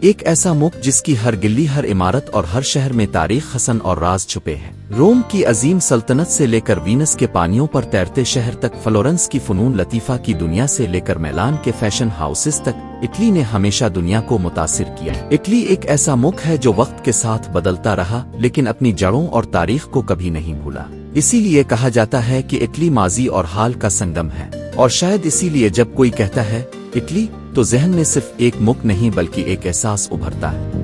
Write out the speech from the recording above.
एक ऐसा मुख जिसकी हर गिल्ली, हर इमारत और हर शहर में तारीख, हसन और राज छुपे हैं। रोम की अजीम सल्तनत से लेकर वीनस के पानियों पर तैरते शहर तक, फ्लोरेंस की फ़नून लतीफ़ा की दुनिया से लेकर मिलान के फैशन हाउसेस तक, इटली ने हमेशा दुनिया को मुतासिर किया। इटली एक ऐसा मुल्क है जो वक्त के साथ बदलता रहा, लेकिन अपनी जड़ों और तारीख को कभी नहीं भूला। इसीलिए कहा जाता है कि इटली माजी और हाल का संगम है। और शायद इसीलिए जब कोई कहता है इटली, तो जहन में सिर्फ एक मुख नहीं बल्कि एक एहसास उभरता है।